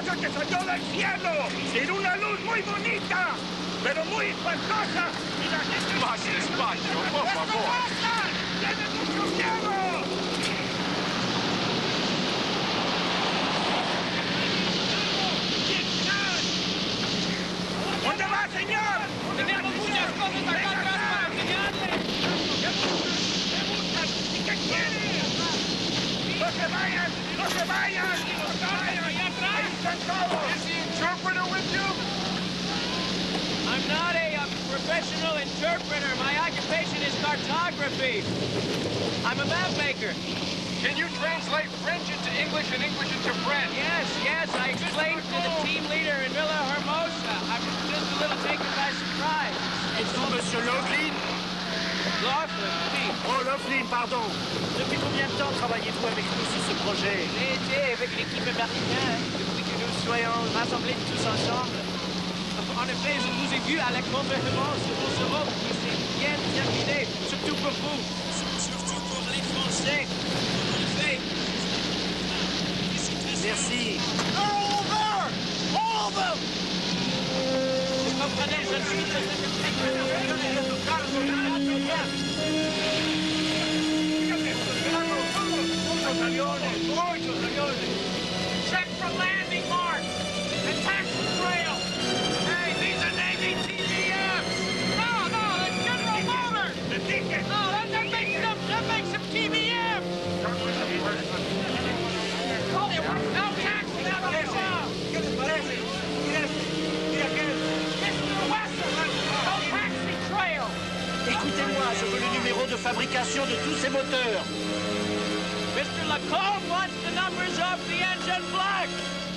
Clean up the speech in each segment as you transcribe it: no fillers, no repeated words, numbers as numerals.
cosa que salió del cielo. Era una luz muy bonita, pero muy espantosa. Y la gente... Más despacio, por favor. ¡Tiene mucho miedo! ¿Dónde va, señor? Tenemos muchas cosas acá atrás para enseñarle. ¿Qué buscan? ¿Y qué quieren? ¡No se vayan! ¡No se vayan! ¡No se vayan! ¡Allá atrás! ¡Ahí están todos! Is the interpreter with you? I'm not a professional interpreter. My occupation is cartography. I'm a map maker. Can you translate French into English and English into French? Yes, I explained to the team leader in Villa Hermosa. I was just a little taken by surprise. Êtes-vous Monsieur Laughlin? Laughlin, oui. Oh, Laughlin, pardon. Depuis combien de temps travaillez-vous avec nous sur ce projet? J'ai été avec l'équipe américaine depuis que nous soyons rassemblés tous ensemble. En effet, je vous ai vu à la conférence de Kosovo qui s'est bien terminée, surtout pour vous. Surtout pour les Français. En effet. Merci. All of them! Vous comprenez, je suis Check for landing marks and taxi trail. Hey, these are Navy TVFs. No, that's General Motors. ¡The ticket! No, that makes them TVFs. Oh, no taxi navigation. ¿Qué les parece? Mr. Wesson, no taxi trail. Écoutez-moi, je veux le numéro de fabrication de tous ces moteurs. Mr. Lacombe wants the numbers of the engine block.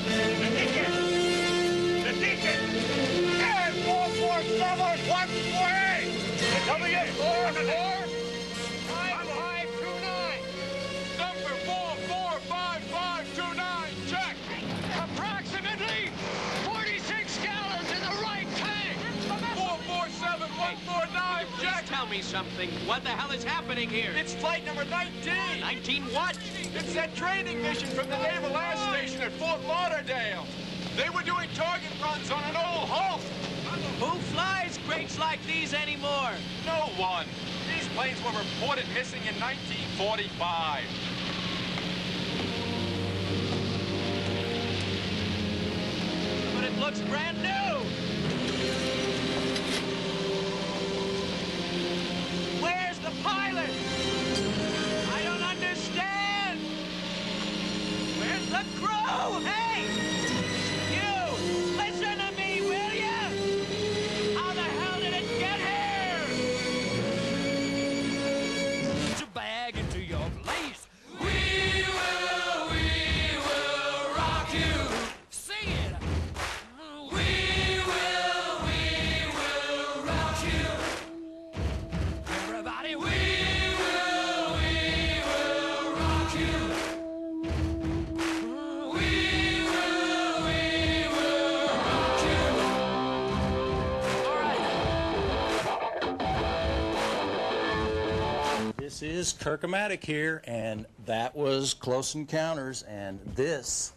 ¡The ticket! ¡The ticket! ¡Yeah! 447 148! Coming in! 4-4! 5529. Number 445529. Check. Approximately 46 gallons in the right tank. 447149. Check. Tell me something. What the hell is happening here? It's flight number 19. 19 what? It's that training mission from the Naval Air Station at Fort Lauderdale. They were doing target runs on an old Hulk. Who flies crates like these anymore? No one. These planes were reported missing in 1945. But it looks brand new. Where's the pilot? I don't understand. Where's the crew? Hey! You! Listen to me, will ya? How the hell did it get here? Put your bag into your place. We will rock you. Sing it. We will rock you. Everybody, we will rock you. We will rock you. All right. This is Kirk-O-Matic here, and that was Close Encounters, and this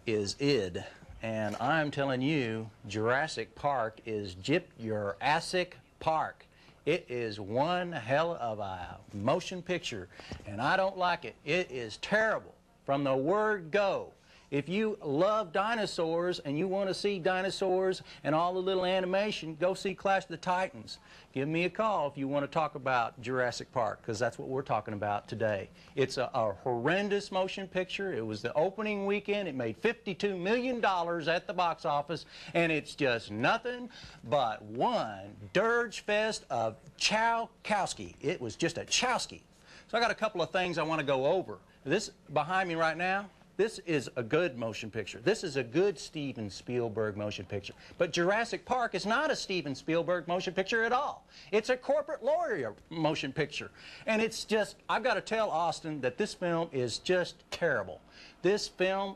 is ID. And I'm telling you, Jurassic Park is Jurassic Park. It is one hell of a motion picture, and I don't like it. It is terrible from the word go. If you love dinosaurs and you want to see dinosaurs and all the little animation, go see Clash of the Titans. Give me a call if you want to talk about Jurassic Park, because that's what we're talking about today. It's a horrendous motion picture. It was the opening weekend. It made $52 million at the box office, and it's just nothing but one dirge fest of Chowkowski. It was just a Chowski. So I got a couple of things I want to go over. This behind me right now, this is a good motion picture. This is a good Steven Spielberg motion picture. But Jurassic Park is not a Steven Spielberg motion picture at all. It's a corporate lawyer motion picture. And it's just, I've got to tell Austin that this film is just terrible. This film,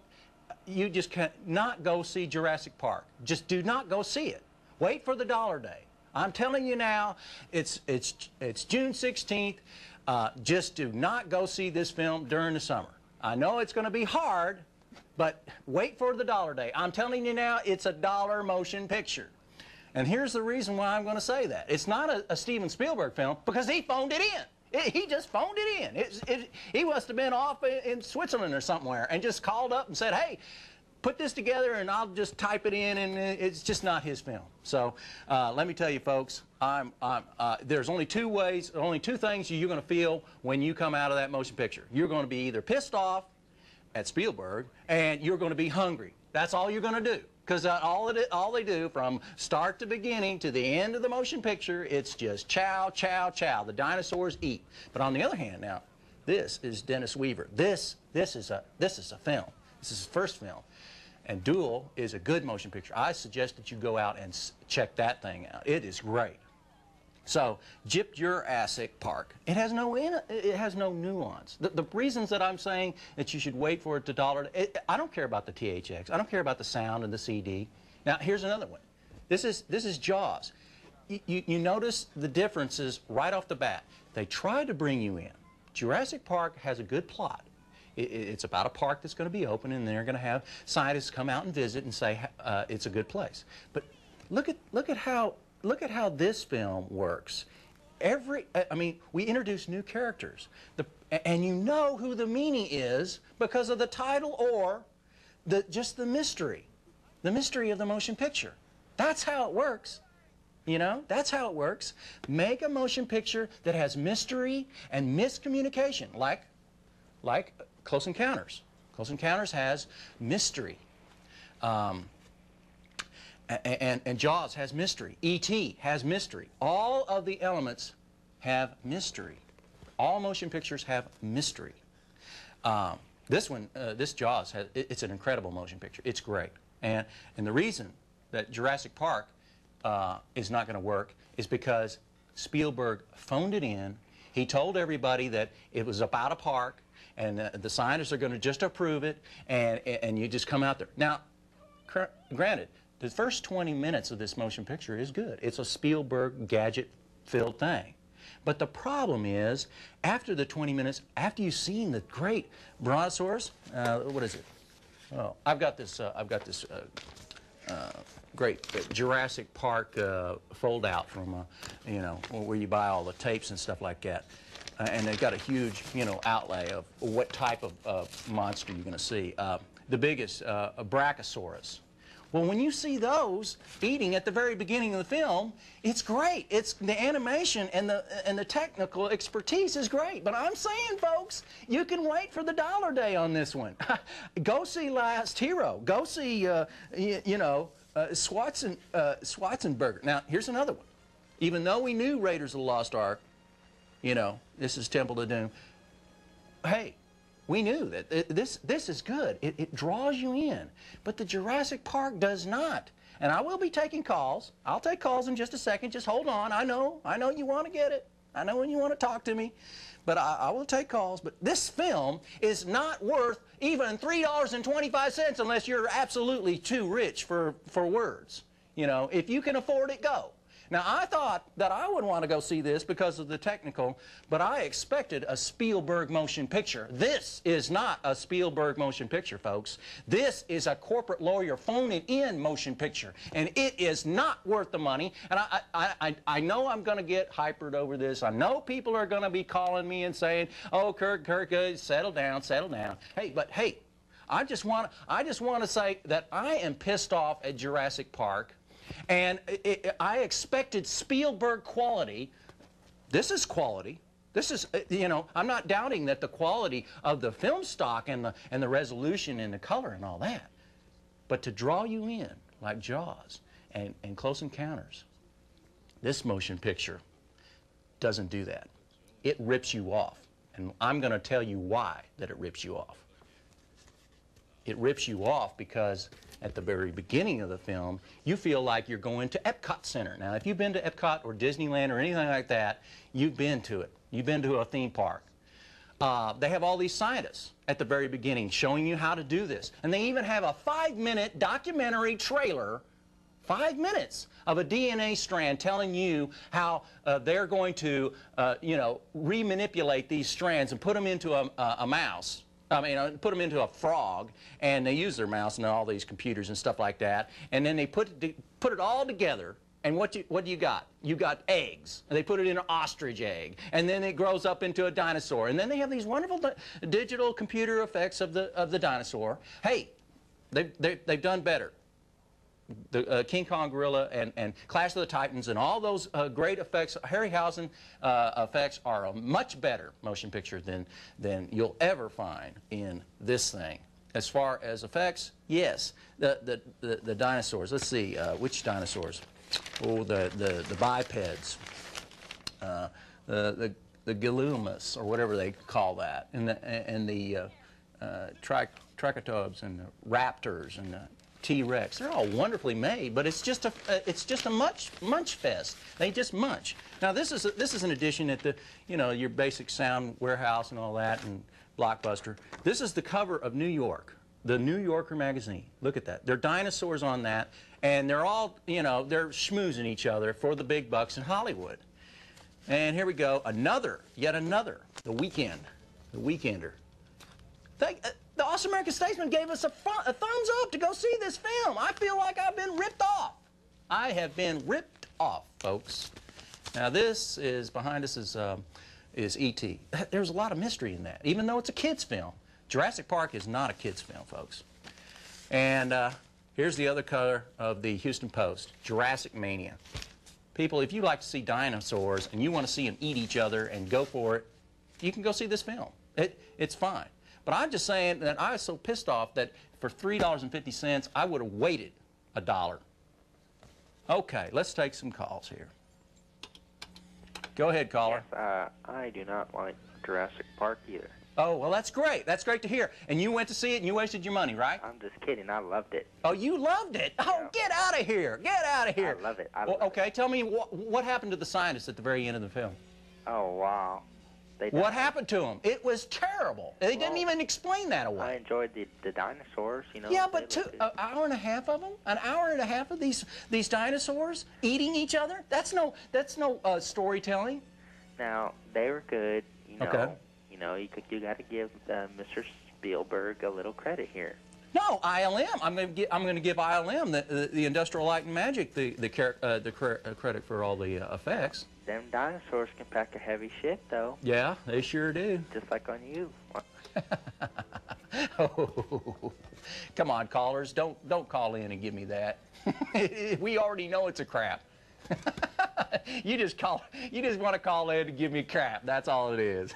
you just cannot go see Jurassic Park. Just do not go see it. Wait for the dollar day. I'm telling you now, it's June 16th. Just do not go see this film during the summer. I know it's going to be hard, But wait for the dollar day. I'm telling you now, it's a dollar motion picture. And here's the reason why I'm going to say that. It's not a Steven Spielberg film because he phoned it in. He just phoned it in. He must have been off in Switzerland or somewhere and just called up and said, hey, put this together and I'll just type it in, and it's just not his film. So let me tell you, folks, there's only two ways, only two things you're going to feel when you come out of that motion picture. You're going to be either pissed off at Spielberg and you're going to be hungry. That's all you're going to do. Because all they do from start to beginning to the end of the motion picture, it's just chow, chow, chow. The dinosaurs eat. But on the other hand, now, this is Dennis Weaver. This is a film. This is his first film. And Duel is a good motion picture. I suggest that you go out and check that thing out. It is great. So, Gyped Park. It has no nuance. The reasons that I'm saying that you should wait for it to dollar, I don't care about the THX. I don't care about the sound and the CD. Now, here's another one. This is Jaws. You notice the differences right off the bat. They try to bring you in. Jurassic Park has a good plot. It's about a park that's going to be open, and they're going to have scientists come out and visit and say it's a good place. But look at how this film works. I mean, we introduce new characters, and you know who the meanie is because of the title or just the mystery of the motion picture. That's how it works. You know, that's how it works. Make a motion picture that has mystery and miscommunication, like Close Encounters. Close Encounters has mystery. And Jaws has mystery. E.T. has mystery. All of the elements have mystery. All motion pictures have mystery. This Jaws, it's an incredible motion picture. It's great. And the reason that Jurassic Park is not going to work is because Spielberg phoned it in. He told everybody that it was about a park, and the scientists are going to just approve it, and you just come out there. Now, granted, the first 20 minutes of this motion picture is good. It's a Spielberg gadget-filled thing. But the problem is, after the 20 minutes, after you've seen the great Brontosaurus, what is it? Oh, I've got this great Jurassic Park fold-out from, you know, where you buy all the tapes and stuff like that. And they've got a huge, you know, outlay of what type of monster you're going to see. The biggest, a Brachiosaurus. Well, when you see those eating at the very beginning of the film, it's great. It's the animation and the technical expertise is great. But I'm saying, folks, you can wait for the dollar day on this one. Go see Last Hero. Go see, Schwarzenberger. Now, here's another one. Even though we knew Raiders of the Lost Ark, you know, this is Temple of Doom. Hey, we knew that this is good. It draws you in. But the Jurassic Park does not. And I will be taking calls. I'll take calls in just a second. Just hold on. I know you want to get it. I know when you want to talk to me. But I will take calls. But this film is not worth even $3.25 unless you're absolutely too rich for words. You know, if you can afford it, go. Now, I thought that I would want to go see this because of the technical, but I expected a Spielberg motion picture. This is not a Spielberg motion picture, folks. This is a corporate lawyer phoning in motion picture, and it is not worth the money. And I know I'm going to get hypered over this. I know people are going to be calling me and saying, "Oh, Kirk, settle down, settle down." Hey, but hey, I just want to say that I am pissed off at Jurassic Park. And I expected Spielberg quality. This is quality. This is, you know, I'm not doubting that the quality of the film stock and the resolution and the color and all that. But to draw you in, like Jaws and Close Encounters, this motion picture doesn't do that. It rips you off. And I'm going to tell you why that it rips you off. It rips you off because at the very beginning of the film, you feel like you're going to Epcot Center. Now, if you've been to Epcot or Disneyland or anything like that, you've been to it. You've been to a theme park. They have all these scientists at the very beginning showing you how to do this. And they even have a 5-minute documentary trailer, 5 minutes of a DNA strand telling you how they're going to, you know, remanipulate these strands and put them into a mouse. I mean, put them into a frog, and they use their mouse and all these computers and stuff like that, and then they put it all together, and what do you got? You got eggs, and they put it in an ostrich egg, and then it grows up into a dinosaur, and then they have these wonderful digital computer effects of the dinosaur. Hey, they've done better. The King Kong Gorilla and Clash of the Titans and all those great effects, Harryhausen effects, are a much better motion picture than you'll ever find in this thing. As far as effects, yes, the dinosaurs. Let's see, which dinosaurs? Oh, the bipeds, the Gallimimus, or whatever they call that, and the Triceratops and the Raptors and the T-Rex. They're all wonderfully made, but it's just a munch fest. They just munch. Now this is an edition at the your basic sound warehouse and all that and Blockbuster. This is the cover of New York, the New Yorker magazine. Look at that. There are dinosaurs on that, and they're all they're schmoozing each other for the big bucks in Hollywood. And here we go, yet another, The Weekend, The Weekender. The Awesome American Statesman gave us a thumbs up to go see this film. I feel like I've been ripped off. I have been ripped off, folks. Now this is, behind us is E.T. There's a lot of mystery in that, even though it's a kid's film. Jurassic Park is not a kid's film, folks. And here's the other cover of the Houston Post, Jurassic Mania. People, if you like to see dinosaurs and you want to see them eat each other and go for it, you can go see this film. It's fine. But I'm just saying that I was so pissed off that for $3.50, I would have waited $1. Okay, let's take some calls here. Go ahead, caller. Yes, I do not like Jurassic Park either. Oh, well, that's great. That's great to hear. And you went to see it and you wasted your money, right? I'm just kidding. I loved it. Oh, you loved it? Oh, get out of here. Get out of here. I love it. Okay, tell me what happened to the scientists at the very end of the film? Oh, wow. What happened to them? It was terrible. They didn't even explain that away. I enjoyed the dinosaurs, Yeah, but an hour and a half of them? An hour and a half of these dinosaurs eating each other? That's no storytelling. Now, they were good, Okay. You got to give Mr. Spielberg a little credit here. No, ILM. I'm going to give ILM, the Industrial Light and Magic, the credit for all the effects. Them dinosaurs can pack a heavy ship, though. Yeah, they sure do. Just like on you. Oh, come on, callers, don't call in and give me that. We already know it's a crap. You just want to call in and give me crap. That's all it is.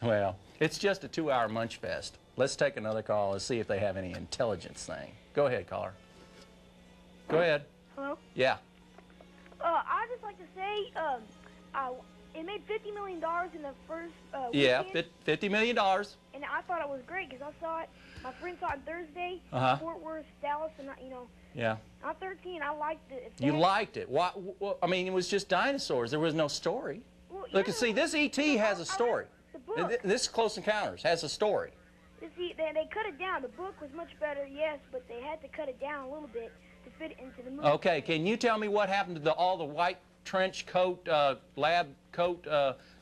Well, it's just a 2-hour munch fest. Let's take another call and see if they have any intelligence thing. Go ahead, caller. Go ahead. Hello? Yeah. I'd just like to say, it made $50 million in the first yeah, weekend. $50 million. And I thought it was great because I saw it. My friend saw it on Thursday. Fort Worth, Dallas, and Yeah. I'm 13. I liked it. You liked it? Why? I mean, it was just dinosaurs. There was no story. Well, Look, yeah, see, this E.T. has a story. The book. This Close Encounters has a story. See, they cut it down. The book was much better, yes, but they had to cut it down a little bit to fit it into the movie. Okay, can you tell me what happened to all the white trench coat, lab coat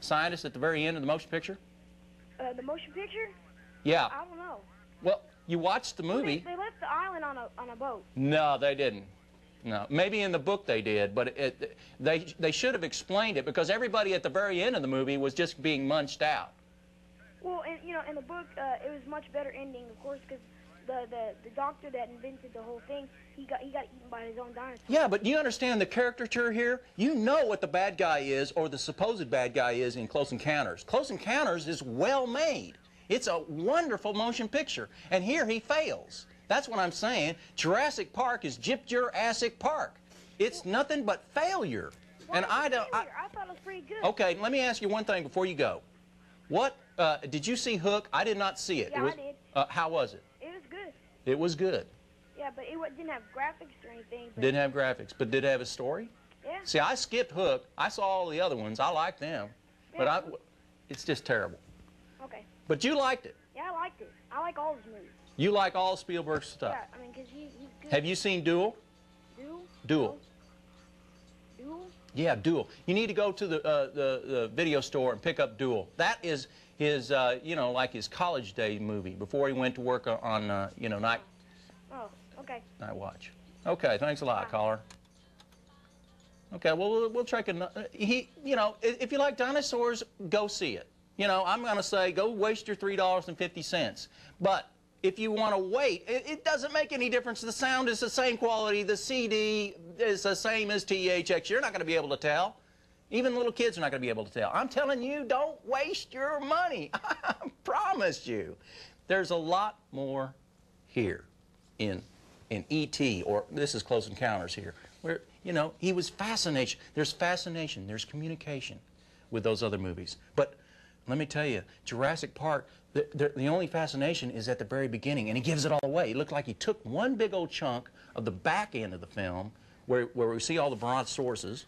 scientists at the very end of the motion picture? The motion picture? Yeah. I don't know. Well, you watched the movie. They left the island on a boat. No, they didn't. No, maybe in the book they did, but they should have explained it because everybody at the very end of the movie was just being munched out. Well, in the book, it was much better ending, of course, because the doctor that invented the whole thing, he got eaten by his own dinosaur. Yeah, but you understand the caricature here? You know what the bad guy is, or the supposed bad guy is in Close Encounters. Close Encounters is well made. It's a wonderful motion picture, and here he fails. That's what I'm saying. Jurassic Park is Gyped Park. It's nothing but failure. Well, and I thought it was pretty good. Okay, let me ask you one thing before you go. What did you see Hook? I did not see it. Yeah, I did. How was it? It was good. It was good. Yeah, but it didn't have graphics or anything. But didn't have graphics, but did it have a story? Yeah. See, I skipped Hook. I saw all the other ones. I liked them, yeah, but it's just terrible. Okay. But you liked it. Yeah, I liked it. I like all his movies. You like all Spielberg's stuff. Yeah, I mean, because he's good. Have you seen Duel? Duel? Duel. Duel? Yeah, Duel. You need to go to the video store and pick up Duel. That is his, you know, like his college day movie before he went to work on, you know, night watch. Okay, thanks a lot, caller. Okay, well, we'll check it. You know, if you like dinosaurs, go see it. You know, I'm going to say go waste your $3.50. But if you want to wait, it doesn't make any difference. The sound is the same quality. The CD is the same as THX. You're not going to be able to tell. Even little kids are not going to be able to tell. I'm telling you, don't waste your money. I promise you. There's a lot more here in E.T., or this is Close Encounters here, where, you know, he was fascination. There's fascination. There's communication with those other movies. But let me tell you, Jurassic Park, the only fascination is at the very beginning, and he gives it all away. It looked like he took one big old chunk of the back end of the film, where we see all the brontosauruses,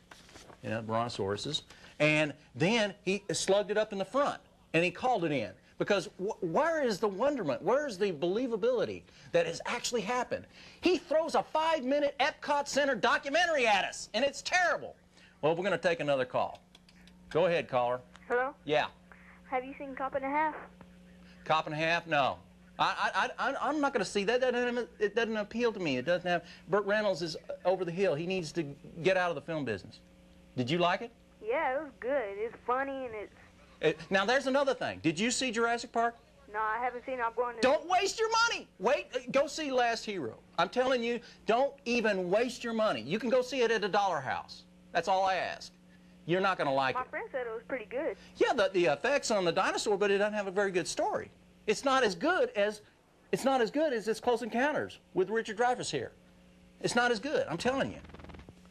you know, brontosauruses, and then he slugged it up in the front, and he called it in. Because where is the wonderment? Where is the believability that has actually happened? He throws a 5-minute Epcot Center documentary at us, and it's terrible. Well, we're going to take another call. Go ahead, caller. Hello? Yeah. Have you seen Cop and a Half? Cop and a Half? No. I'm not going to see that. It doesn't appeal to me. It doesn't have... Burt Reynolds is over the hill. He needs to get out of the film business. Did you like it? Yeah, it was good. It's funny and it's... Now, there's another thing. Did you see Jurassic Park? No, I haven't seen it. I'm going to... Don't waste your money. Wait, go see Last Hero. I'm telling you, don't even waste your money. You can go see it at a dollar house. That's all I ask. You're not going to like it. My friend said it was pretty good. Yeah, the effects on the dinosaur, but it doesn't have a very good story. It's not as good as this Close Encounters with Richard Dreyfuss here. It's not as good. I'm telling you.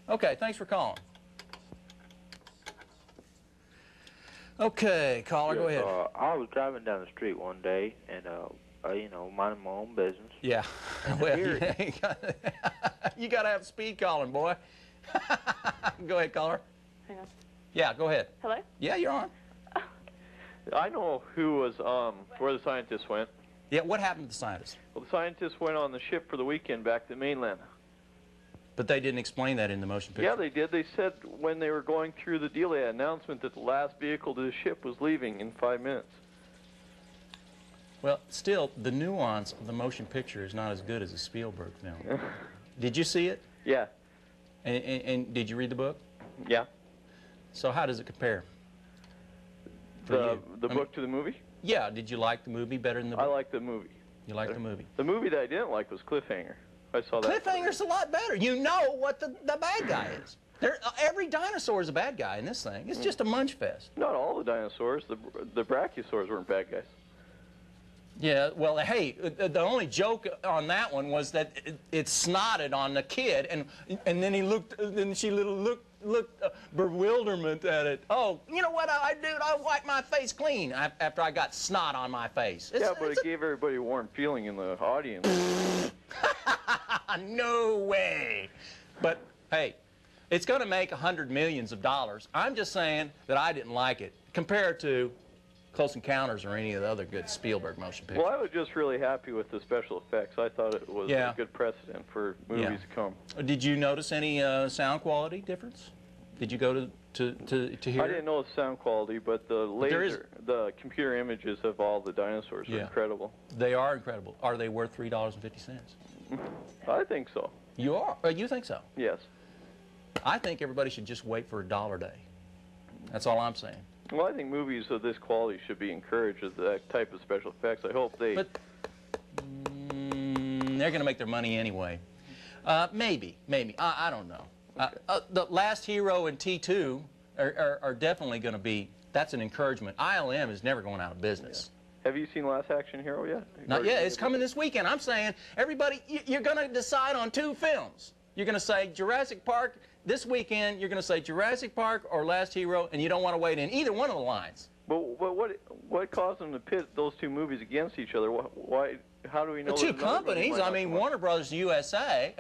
Okay, thanks for calling. Okay, caller, go ahead. I was driving down the street one day and, you know, minding my own business. Yeah. Well, you got to have speed calling, boy. Go ahead, caller. Hang on. Yeah, go ahead. Hello? Yeah, you're on. I know who was, where the scientists went. Yeah, what happened to the scientists? Well, the scientists went on the ship for the weekend back to the mainland. But they didn't explain that in the motion picture. Yeah, they did. They said when they were going through the deal, they had an announcement that the last vehicle to the ship was leaving in 5 minutes. Well, still, the nuance of the motion picture is not as good as a Spielberg film. Did you see it? Yeah. And did you read the book? Yeah. So how does it compare? The book to the movie? Yeah. Did you like the movie better than the book? I liked the movie. You liked the movie? The movie that I didn't like was Cliffhanger. I saw that. Cliffhanger's a lot better. You know what the bad guy is. Every dinosaur is a bad guy in this thing. It's just a munch fest. Not all the dinosaurs. The brachiosaurs weren't bad guys. Yeah, well, hey, the only joke on that one was that it snotted on the kid, and then he looked, then she looked bewilderment at it. Oh, you know what I do? I wipe my face clean after I got snot on my face. Yeah, but it gave everybody a warm feeling in the audience. No way. But hey, it's going to make $100 million. I'm just saying that I didn't like it compared to Close Encounters or any of the other good Spielberg motion pictures. Well, I was just really happy with the special effects. I thought it was a good precedent for movies to come. Did you notice any sound quality difference? Did you go to hear? I didn't know the sound quality, but the the computer images of all the dinosaurs are incredible. They are incredible. Are they worth $3.50? I think so. You are? You think so? Yes. I think everybody should just wait for $1 a day. That's all I'm saying. Well, I think movies of this quality should be encouraged with that type of special effects. I hope they... But they're going to make their money anyway. Maybe. I don't know. Okay. The Last Hero and T2 are definitely going to be... That's an encouragement. ILM is never going out of business. Yeah. Have you seen Last Action Hero yet? Not yet. It's coming this weekend. I'm saying, everybody, you're going to decide on 2 films. You're going to say Jurassic Park. This weekend, you're going to say Jurassic Park or Last Hero, and you don't want to wait in either one of the lines. But what caused them to pit those 2 movies against each other? Why? How do we know? The 2 companies. I mean, Warner Brothers USA,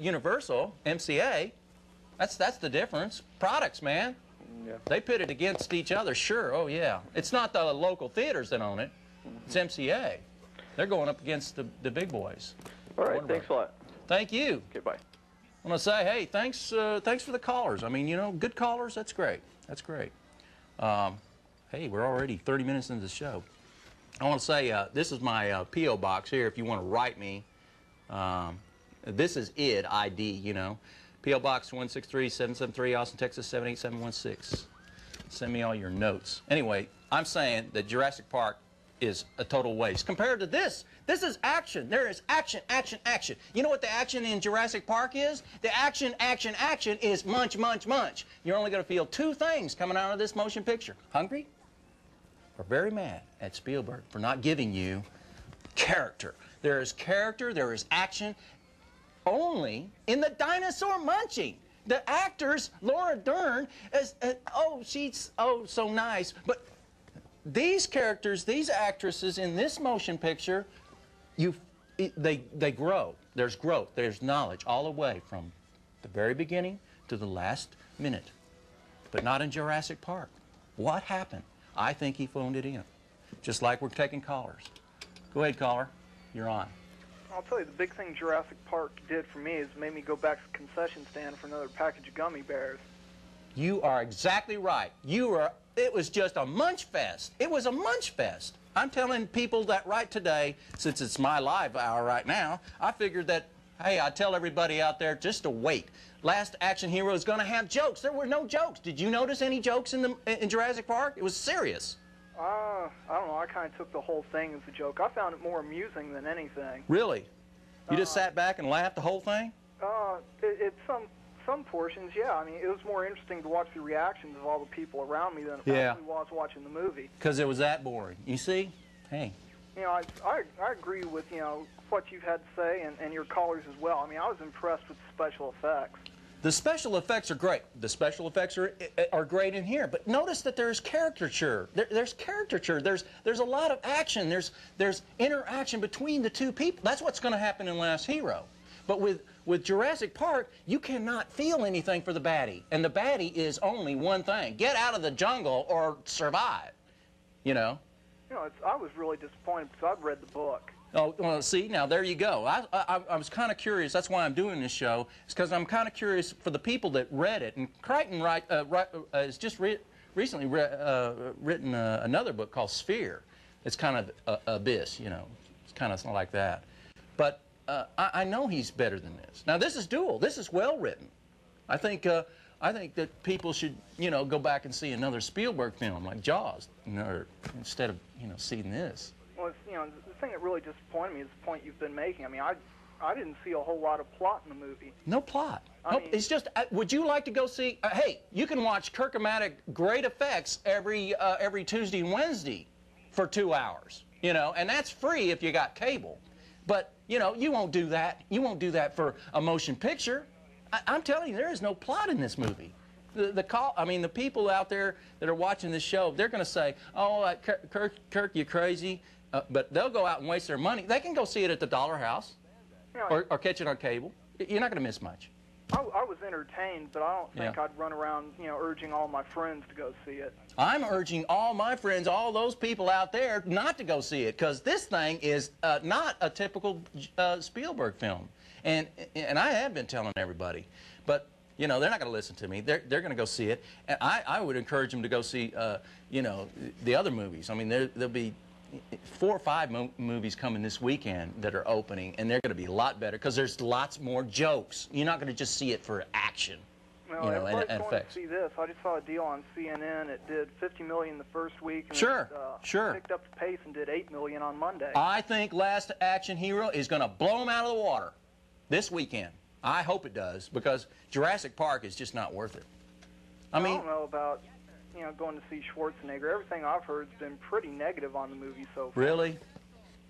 Universal, MCA. That's the difference. Products, man. Yeah. They pit it against each other. Sure. Oh yeah. It's not the local theaters that own it. It's MCA. They're going up against the big boys. All right. Thanks a lot. Thank you. Okay. Bye. I want to say, hey, thanks for the callers. I mean, you know, good callers, that's great. That's great. Hey, we're already 30 minutes into the show. I want to say, this is my P.O. box here if you want to write me. This is ID, ID, you know. P.O. Box 163-773, Austin, Texas 78716. Send me all your notes. Anyway, I'm saying that Jurassic Park is a total waste. Compared to this, this is action. There is action, action, action. You know what the action in Jurassic Park is? The action, action, action is munch, munch, munch. You're only going to feel two things coming out of this motion picture. Hungry or very mad at Spielberg for not giving you character. There is character, there is action, only in the dinosaur munching. The actors, Laura Dern, oh, she's so nice. But these characters, these actresses in this motion picture, they grow. There's growth, there's knowledge all the way from the very beginning to the last minute. But not in Jurassic Park. What happened? I think he phoned it in. Just like we're taking callers. Go ahead, caller. You're on. I'll tell you, the big thing Jurassic Park did for me is made me go back to the concession stand for another package of gummy bears. You are exactly right. It was just a munch fest. It was a munch fest. I'm telling people that right today, since it's my live hour right now, I figured that, hey, I tell everybody out there just to wait. Last Action Hero is going to have jokes. There were no jokes. Did you notice any jokes in Jurassic Park? It was serious. I don't know. I kind of took the whole thing as a joke. I found it more amusing than anything. Really? You just sat back and laughed the whole thing? It's some portions, yeah. I mean, it was more interesting to watch the reactions of all the people around me than it actually was watching the movie. Because it was that boring. You see? Hey. You know, I agree with, you know, what you've had to say and your callers as well. I mean, I was impressed with the special effects. The special effects are great. The special effects are great in here. But notice that there's caricature. There's caricature. There's a lot of action. There's interaction between the two people. That's what's going to happen in Last Hero. But with Jurassic Park, you cannot feel anything for the baddie. And the baddie is only one thing. Get out of the jungle or survive. You know? You know, I was really disappointed because I've read the book. Oh, well, see, now there you go. I was kind of curious. That's why I'm doing this show. It's because I'm kind of curious for the people that read it. And Crichton has just recently written another book called Sphere. It's kind of Abyss, you know. It's kind of like that. But I know he's better than this. Now, this is dual. This is well written. I think that people should, you know, go back and see another Spielberg film like Jaws, you know, instead of, you know, seeing this. Well, it's, you know, the thing that really disappointed me is the point you've been making. I mean, I didn't see a whole lot of plot in the movie. No plot. I mean, it's just, would you like to go see, hey, you can watch Kirk-O-Matic Great Effects every Tuesday and Wednesday for 2 hours, you know, and that's free if you got cable. But, you know, you won't do that. You won't do that for a motion picture. I'm telling you, there is no plot in this movie. The people out there that are watching this show, they're going to say, oh, Kirk, you crazy. But they'll go out and waste their money. They can go see it at the Dollar House, you know, or catch it on cable. You're not going to miss much. I was entertained, but I don't think I'd run around, you know, urging all my friends to go see it. I'm urging all my friends, all those people out there, not to go see it, because this thing is not a typical Spielberg film. And I have been telling everybody, but you know, they're not going to listen to me. They're going to go see it, and I would encourage them to go see, you know, the other movies. I mean, there'll be 4 or 5 movies coming this weekend that are opening, and they're going to be a lot better because there's lots more jokes. You're not going to just see it for action, well, you know, and going effects. To see this. I just saw a deal on CNN. It did $50 million the first week, and sure. Picked up the pace and did $8 million on Monday. I think Last Action Hero is going to blow them out of the water this weekend. I hope it does, because Jurassic Park is just not worth it. I mean, I don't know about, you know, going to see Schwarzenegger. Everything I've heard has been pretty negative on the movie so far. Really?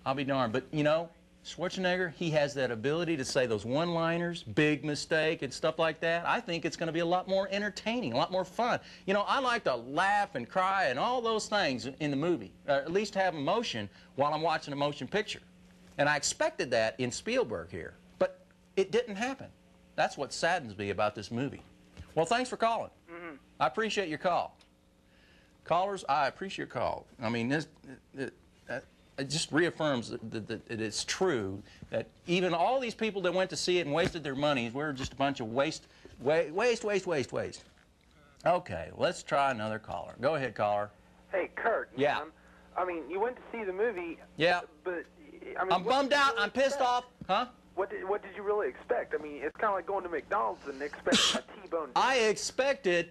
I'll be darned. But, you know, Schwarzenegger, he has that ability to say those one-liners, big mistake and stuff like that. I think it's going to be a lot more entertaining, a lot more fun. You know, I like to laugh and cry and all those things in the movie, or at least have emotion while I'm watching a motion picture. And I expected that in Spielberg here. But it didn't happen. That's what saddens me about this movie. Well, thanks for calling. Mm-hmm. I appreciate your call. Callers, I appreciate your call. I mean, it just reaffirms that it's true that even all these people that went to see it and wasted their money, we're just a bunch of waste. Okay, let's try another caller. Go ahead, caller. Hey, Kirk. Yeah. Man, I mean, you went to see the movie. Yeah. But I mean, I'm bummed out. I'm pissed off. Huh? What did you really expect? I mean, it's kind of like going to McDonald's and expecting a T-bone. I expected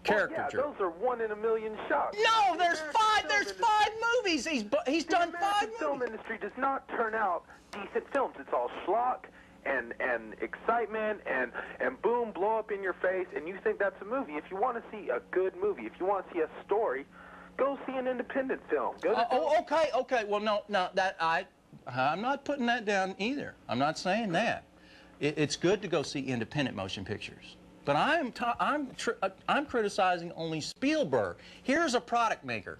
caricature. Yeah, those are 1 in a million shots. No, there's five. There's 5 movies. He's done 5 movies. The film industry does not turn out decent films. It's all schlock and excitement and boom, blow up in your face, and you think that's a movie. If you want to see a good movie, if you want to see a story, go see an independent film. Go to okay. Well, no, I'm not putting that down either. I'm not saying that. It's good to go see independent motion pictures. But I'm criticizing only Spielberg. Here's a product maker.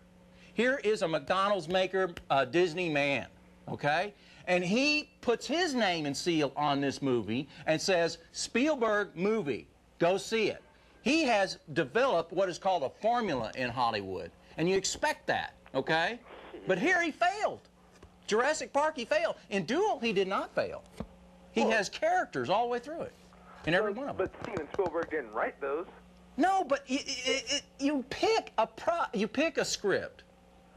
Here is a McDonald's maker, Disney man, okay? And he puts his name and seal on this movie and says, Spielberg movie, go see it. He has developed what is called a formula in Hollywood, and you expect that, okay? But here he failed. Jurassic Park, he failed. In Duel, he did not fail. He has characters all the way through it, in every one of them. But Steven Spielberg didn't write those. No, but you pick a script.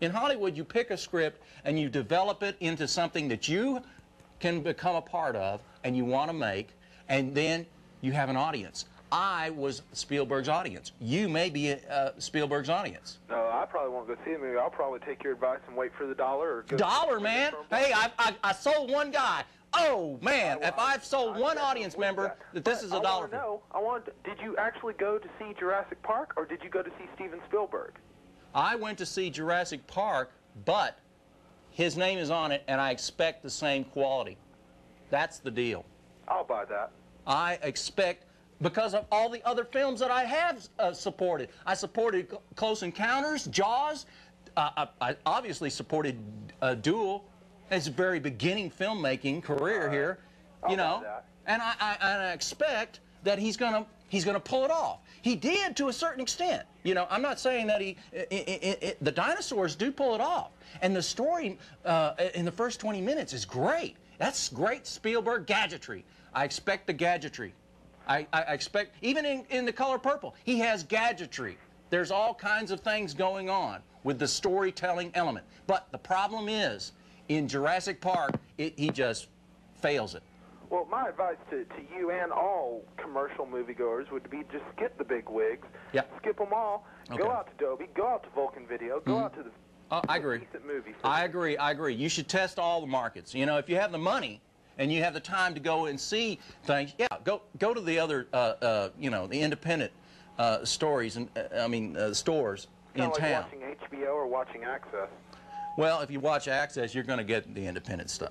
In Hollywood, you pick a script and you develop it into something that you can become a part of and you want to make, and then you have an audience. I was Spielberg's audience. You may be Spielberg's audience. No, I probably won't go see the movie. I'll probably take your advice and wait for the dollar. Or go dollar, man. Hey, I sold one guy. Oh, man, if I've sold one audience member, that this is a dollar. Did you actually go to see Jurassic Park, or did you go to see Steven Spielberg? I went to see Jurassic Park, but his name is on it, and I expect the same quality. That's the deal. I'll buy that. I expect, because of all the other films that I have supported. I supported Close Encounters, Jaws. I obviously supported Duel. His very beginning filmmaking career here, you know, and I expect that he's gonna pull it off. He did to a certain extent. You know, I'm not saying that the dinosaurs do pull it off, and the story in the first 20 minutes is great. That's great Spielberg gadgetry. I expect the gadgetry. I expect, even in The Color Purple, he has gadgetry. There's all kinds of things going on with the storytelling element. But the problem is, in Jurassic Park, he just fails it. Well, my advice to you and all commercial moviegoers would be just skip the big wigs. Yep. Skip them all. Okay. Go out to Dolby. Go out to Vulcan Video. Go out to the I agree. decent movie. I agree. You should test all the markets. You know, if you have the money and you have the time to go and see things, yeah, go to the other, you know, the independent stories and stores in like town. Watching HBO or watching Access. Well, if you watch Access, you're going to get the independent stuff.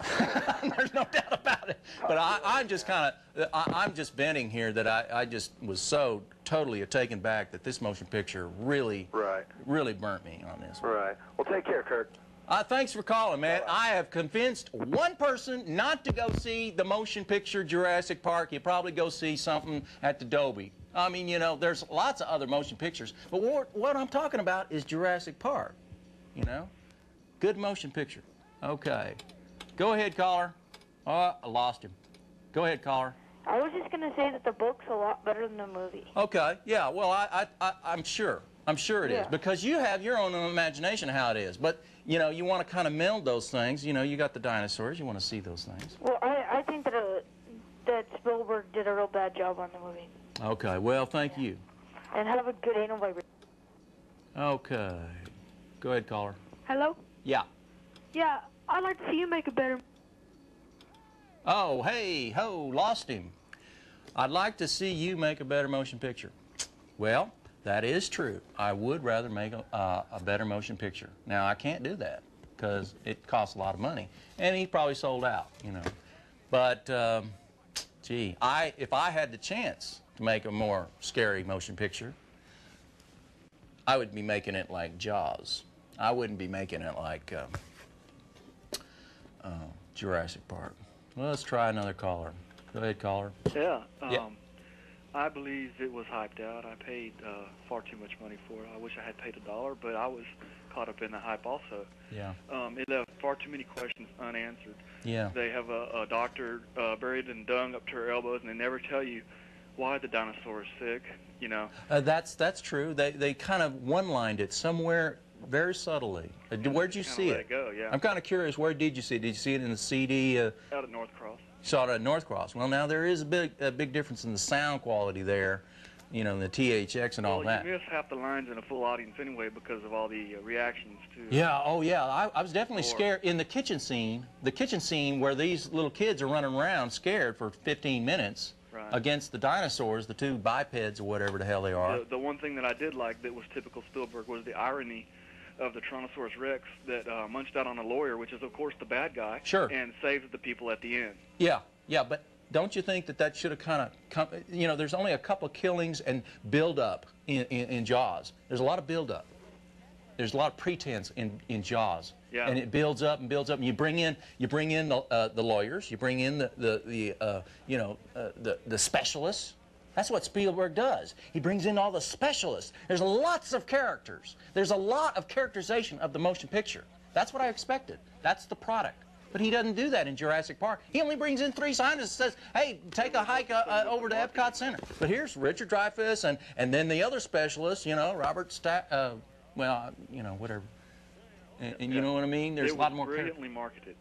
There's no doubt about it. But I'm just venting here that I just was so totally taken back that this motion picture really burnt me on this one. Right. Well, take care, Kirk. Thanks for calling, man. I have convinced one person not to go see the motion picture Jurassic Park. He'll probably go see something at the Dolby. I mean, you know, there's lots of other motion pictures. But what I'm talking about is Jurassic Park, you know? Good motion picture. Okay. Go ahead, caller. Oh, I lost him. Go ahead, caller. I was just going to say that the book's a lot better than the movie. Okay. Yeah, well, I'm sure. I'm sure it is. Because you have your own imagination of how it is. But, you know, you want to kind of meld those things. You know, you got the dinosaurs. You want to see those things. Well, I think that Spielberg did a real bad job on the movie. Okay. Well, thank you. And have a good anal vibration. Okay. Go ahead, caller. Hello? Yeah. Yeah, I'd like to see you make a better... Oh, hey, ho, lost him. I'd like to see you make a better motion picture. Well, that is true. I would rather make a better motion picture. Now, I can't do that because it costs a lot of money. And he probably sold out, you know. But, gee, if I had the chance to make a more scary motion picture, I would be making it like Jaws. I wouldn't be making it like Jurassic Park. Well, let's try another caller. Go ahead, caller. Yeah. I believe it was hyped out. I paid far too much money for it. I wish I had paid $1, but I was caught up in the hype also. Yeah. It left far too many questions unanswered. Yeah. They have a doctor buried in dung up to her elbows, and they never tell you why the dinosaur is sick, you know. That's true. They kind of one-lined it somewhere very subtly. Where'd you see let it? it go, yeah. I'm kind of curious, where did you see it? Did you see it in the CD? Out at North Cross. You saw it at North Cross. Well, now there is a big difference in the sound quality there, you know, the THX and all that. You miss half the lines in a full audience anyway because of all the reactions to. Yeah, oh yeah, I was definitely scared in the kitchen scene where these little kids are running around scared for 15 minutes against the dinosaurs, the two bipeds or whatever the hell they are. The one thing that I did like that was typical Spielberg was the irony of the Tyrannosaurus Rex that munched out on a lawyer, which is of course the bad guy, and saves the people at the end. Yeah, but don't you think that should have kind of, you know, there's only a couple of killings and build-up in Jaws. There's a lot of build-up. There's a lot of pretense in Jaws. Yeah. And it builds up and builds up, and you bring in the lawyers, you bring in the specialists. That's what Spielberg does. He brings in all the specialists. There's lots of characters. There's a lot of characterization of the motion picture. That's what I expected. That's the product. But he doesn't do that in Jurassic Park. He only brings in 3 scientists and says, hey, take a hike over to Epcot Center. But here's Richard Dreyfuss and then the other specialists, you know, Robert you know, whatever. And you know what I mean? There's a lot more characters. Brilliantly marketed.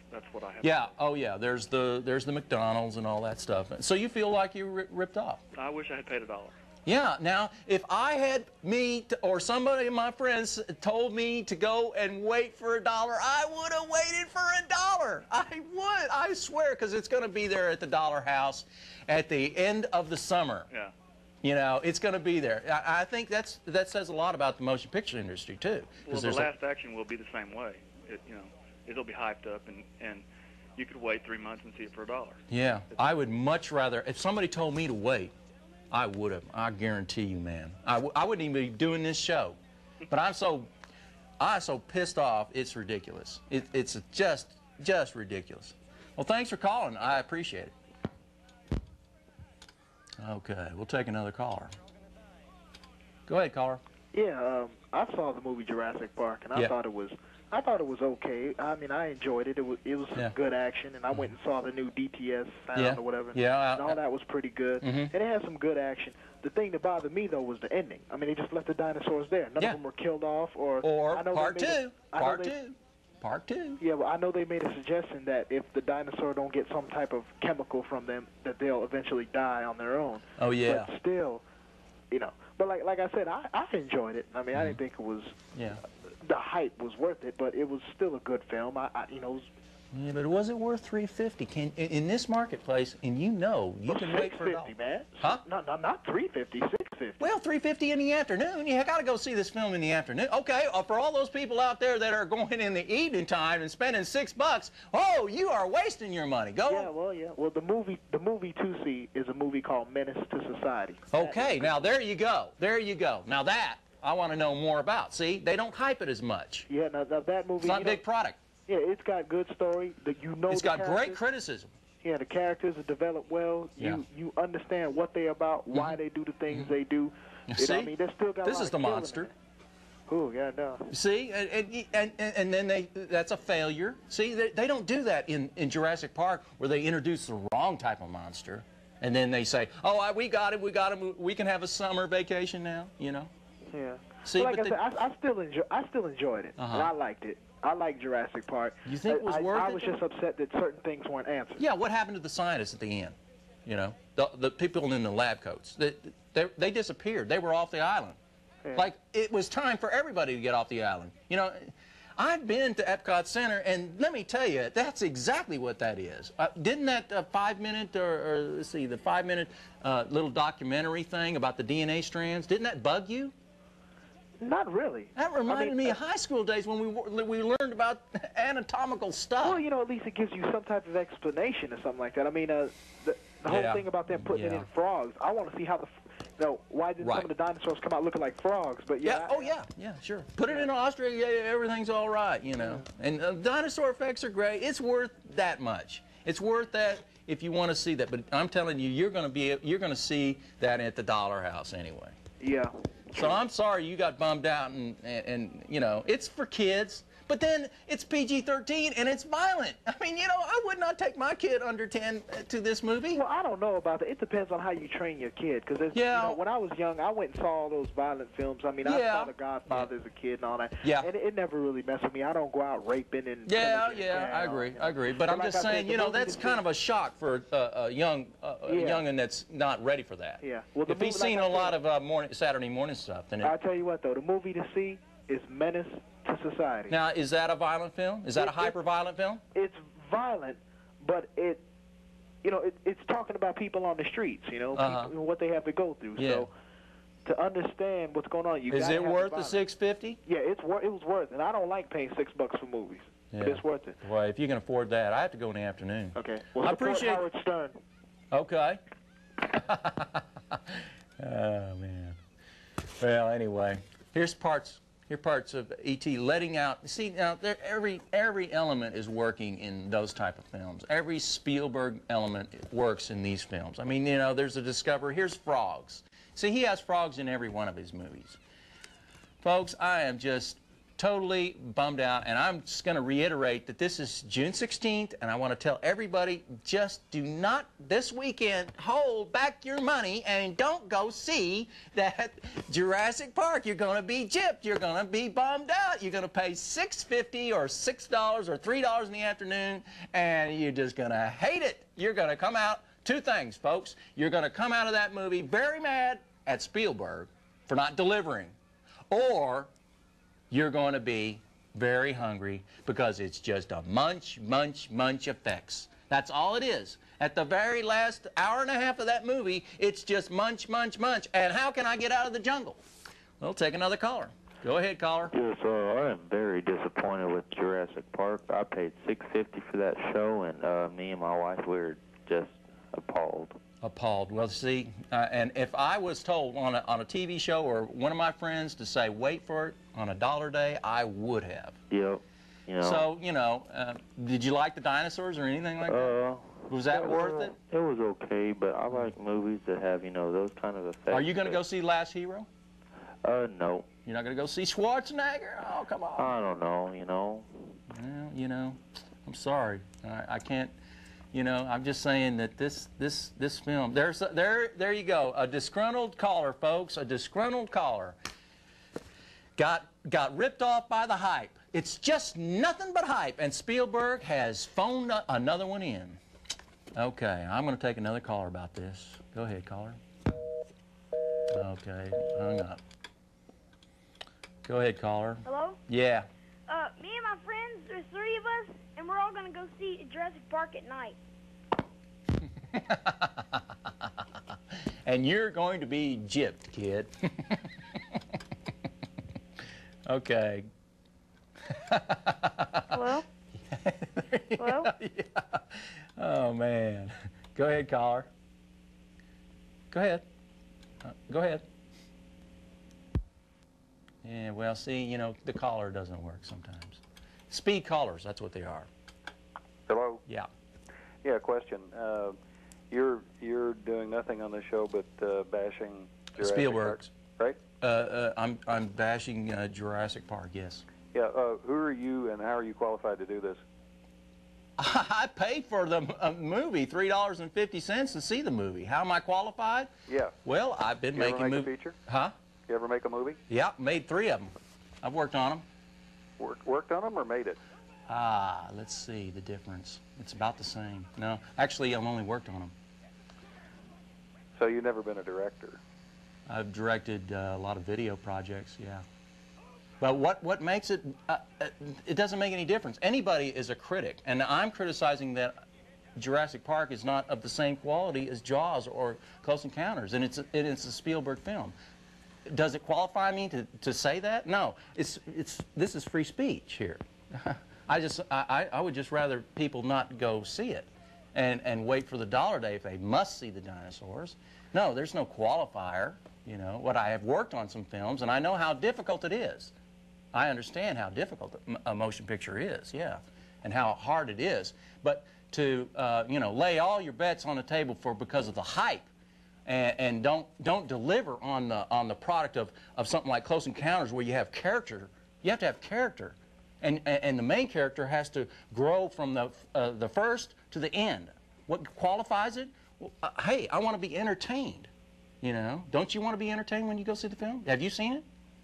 That's what I have. Yeah, oh yeah, there's the McDonald's and all that stuff. So you feel like you ripped off? I wish I had paid $1. Yeah, now, if I had or somebody of my friends told me to go and wait for $1, I would have waited for $1. I would, I swear, because it's going to be there at the Dollar House at the end of the summer. Yeah. You know, it's going to be there. I think that says a lot about the motion picture industry, too. Well, the last action will be the same way. You know, it'll be hyped up, and you could wait 3 months and see it for $1. Yeah, I would much rather, if somebody told me to wait, I would have. I guarantee you, man. I wouldn't even be doing this show. But I'm so pissed off, it's ridiculous. It's just ridiculous. Well, thanks for calling. I appreciate it. Okay, we'll take another caller. Go ahead, caller. Yeah, I saw the movie Jurassic Park, and I thought it was okay. I mean, I enjoyed it. It was some good action, and I went and saw the new DTS sound or whatever. Yeah, and all that was pretty good. And it had some good action. The thing that bothered me though was the ending. I mean, they just left the dinosaurs there. None of them were killed off, or part two. Yeah, well, I know they made a suggestion that if the dinosaur don't get some type of chemical from them, that they'll eventually die on their own. Oh yeah. But still, you know. But like I said, I enjoyed it. I mean, I didn't think it was. Yeah. The hype was worth it, but it was still a good film. You know. Yeah, but was it worth $350? In this marketplace, and you know, you can wait for $1. Man. Huh? Not $350, $650. Well, $350 in the afternoon. You got to go see this film in the afternoon. Okay, for all those people out there that are going in the evening time and spending $6, oh, you are wasting your money. Go. Yeah. Well, the movie to see is a movie called Menace to Society. Okay, now there you go. There you go. Now that I want to know more about. See, they don't hype it as much. Yeah, now that movie. It's not a big product. Yeah, it's got good story. It's got great criticism. Yeah, the characters are developed well. You understand what they're about, why they do the things they do. See, I mean, they still got this is the monster. Oh, yeah, no. See, and then that's a failure. See, they don't do that in Jurassic Park where they introduce the wrong type of monster, and then they say, oh, we got him, we can have a summer vacation now, you know. Yeah. See, but like I still enjoyed it, and I liked it. I like Jurassic Park. You think it was worth it? I was just upset that certain things weren't answered. Yeah, what happened to the scientists at the end? You know, the people in the lab coats. They disappeared. They were off the island. Yeah. Like, it was time for everybody to get off the island. You know, I've been to Epcot Center, and let me tell you, that's exactly what that is. Didn't that 5-minute, or let's see, the 5-minute little documentary thing about the DNA strands, didn't that bug you? Not really. That reminded me of high school days when we learned about anatomical stuff. Well, you know, at least it gives you some type of explanation or something like that. I mean, the whole thing about them putting it in frogs, I want to see how No, why didn't some of the dinosaurs come out looking like frogs? But yeah. Yeah, sure. Put it in Australia, everything's all right, you know. And dinosaur effects are great. It's worth that much. It's worth that if you want to see that. But I'm telling you, you're going to see that at the Dollar House anyway. Yeah. So I'm sorry you got bummed out, and you know, it's for kids. But then it's PG-13 and it's violent. I mean, you know, I would not take my kid under 10 to this movie. Well, I don't know about that. It depends on how you train your kid. Because you know, when I was young, I went and saw all those violent films. I mean, I saw The Godfather as a kid and all that. Yeah. And it never really messed with me. I don't go out raping and. I agree. But I'm just saying, you know, that's kind of a shock for a youngin' that's not ready for that. Yeah. Well, if he's seen a lot of Saturday morning stuff, then I'll tell you what, though, the movie to see is Menace to Society. Now, is that a violent film? Is that a hyper-violent film? It's violent, but it's talking about people on the streets, you know, people, what they have to go through. Yeah. So to understand what's going on, is it worth the $6.50? Yeah, it was worth it. And I don't like paying $6 for movies. Yeah. But it's worth it. Well, if you can afford that, I have to go in the afternoon. Okay. Well, I appreciate Howard Stern. Okay. Oh man. Well, anyway, here's parts of E.T. letting out. See, now every element is working in those type of films. Every Spielberg element works in these films. I mean, you know, there's a discovery. Here's frogs. See, he has frogs in every one of his movies. Folks, I am just totally bummed out, and I'm just going to reiterate that this is June 16th, and I want to tell everybody, just do not, this weekend, hold back your money and don't go see that Jurassic Park. You're going to be gypped. You're going to be bummed out. You're going to pay $6.50 or $6 or $3 in the afternoon, and you're just going to hate it. You're going to come out, two things, folks. You're going to come out of that movie very mad at Spielberg for not delivering, or you're going to be very hungry because it's just a munch effects. That's all it is. At the very last hour and a half of that movie, it's just munch. And how can I get out of the jungle? Well, take another caller. Go ahead, caller. Yes, I am very disappointed with Jurassic Park. I paid $6.50 for that show, and me and my wife, we were just appalled. Appalled. Well, see, and if I was told on a TV show or one of my friends to say wait for it on a $1 day, I would have. Yep. You know. So, you know, did you like the dinosaurs or anything like that? Was that worth it? It was okay, but I like movies that have, you know, those kind of effects. Are you going to go see Last Hero? No. You're not going to go see Schwarzenegger? Oh, come on. I don't know, you know. Well, you know, I'm sorry. I can't. You know, I'm just saying that this film. There you go. A disgruntled caller, folks. A disgruntled caller. Got ripped off by the hype. It's just nothing but hype, and Spielberg has phoned another one in. Okay, I'm going to take another caller about this. Go ahead, caller. Okay, hung up. Go ahead, caller. Hello? Yeah. Me and my friends, there's 3 of us, and we're all going to go see Jurassic Park at night. And you're going to be gypped, kid. Okay. Hello? Hello? Yeah. Oh, man. Go ahead, caller. Go ahead. Go ahead. Yeah, well, see, you know, the caller doesn't work sometimes. Speed callers, that's what they are. Hello? Yeah. Yeah, question. You're doing nothing on the show but bashing Jurassic Spielberg. Park, right? I'm bashing Jurassic Park, yes. Yeah, who are you and how are you qualified to do this? I paid for the movie, $3.50 to see the movie. How am I qualified? Yeah. Well, I've been making movies. You ever make a feature? Huh? You ever make a movie? Yeah, made 3 of them. I've worked on them. Worked on them or made it? Let's see the difference. It's about the same. No, actually, I've only worked on them. So you've never been a director? I've directed a lot of video projects, yeah. But what makes it, it doesn't make any difference. Anybody is a critic, and I'm criticizing that Jurassic Park is not of the same quality as Jaws or Close Encounters, and it's a Spielberg film. Does it qualify me to say that? No. This is free speech here. I would just rather people not go see it and wait for the $1 day if they must see the dinosaurs. No, there's no qualifier. You know, what I have worked on some films, and I know how difficult it is. I understand how difficult a motion picture is, yeah, and how hard it is. But to, you know, lay all your bets on the table because of the hype, and don't deliver on the product of something like Close Encounters, where you have character. You have to have character, and the main character has to grow from the first to the end. What qualifies it? Well, hey, I want to be entertained. You know, don't you want to be entertained when you go see the film? Have you seen it?